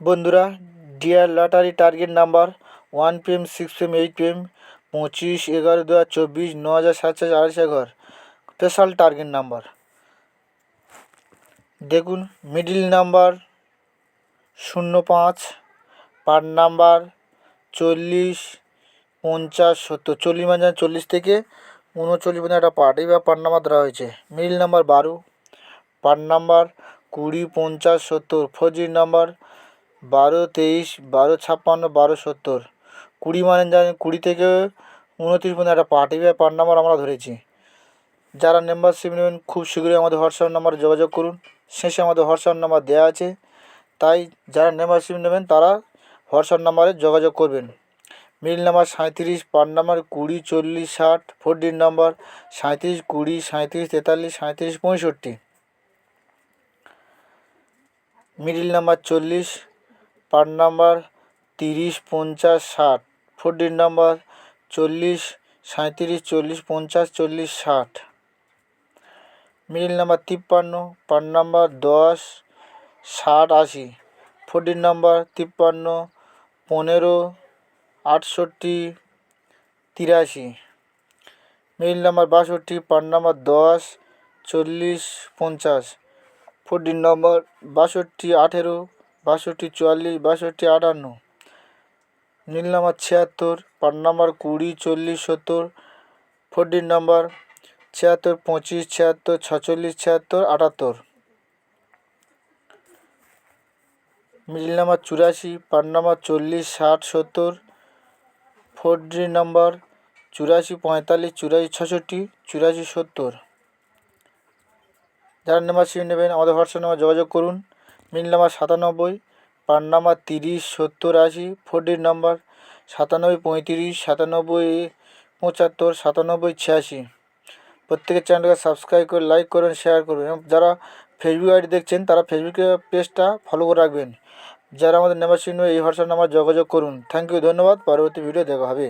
বন্ধুরা, dear lottery target number 1 PM 6 PM 8 PM 25/11/2024 9,748 ঘর special target number. দেখুন, middle number 05, part number 40, 50, 70। 40 মানে 40 থেকে 39 পর্যন্ত একটা পার্ট, এইভাবে পার্ট নাম্বার ধরা হয়েছে। Middle number 12, part number 20, 50, 70। 4G number 12, 23, 12, 56, 12, 70। 20 মানে জানেন 20 থেকে 29 পর্যন্ত একটা পার্ট, এইভাবে পার্ট নাম্বার আমরা ধরেছি। যারা মেম্বারশিপ নেবেন খুব শীঘ্রই আমাদের হোয়াটসঅ্যাপ নাম্বারে যোগাযোগ করুন। শেষে আমাদের হোয়াটসঅ্যাপ নাম্বার দেওয়া আছে, তাই যারা মেম্বারশিপ নেবেন তারা হোয়াটসঅ্যাপ নাম্বারে যোগাযোগ করবেন। মিল number 37, part number 20, 40, 60। 4D number 37, 20, 37, 43, 37, 65। Middle number 40, part number 30, 50, 60। 4D number 40, 37, 40, 50, 40, 60। Middle number 53, part number 10, 60, 80। 4D number 53, 15, 68, 83। Middle number 62, part number 10, 40, 50। 4D number 62, 18, 62, 44, 62, 58। Middle number 76, part number 20, 40, 70। 4D number 76, 25, 76, 46, 76, 78। Middle number 84, part number 40, 60, 70। 4D number 84, 45, 84, 66, 84, 70। যারা membership নেবেন আমাদের WhatsApp number যোগাযোগ করুন। মিল number 97, part number 30, 70, 80। 4D number 97, 35, 97, 75, 97, 86। প্রত্যেকের চ্যানেলকে subscribe করে like করুন, শেয়ার করুন এবং যারা ফেসবুক আইডি দেখছেন তারা ফেসবুকে পেজটা ফলো করে রাখবেন। যারা আমাদের মেম্বারশিপ নেবে এই হোয়াটসঅ্যাপ নাম্বার যোগাযোগ করুন। থ্যাংক ইউ, ধন্যবাদ। পরবর্তী ভিডিও দেখা হবে।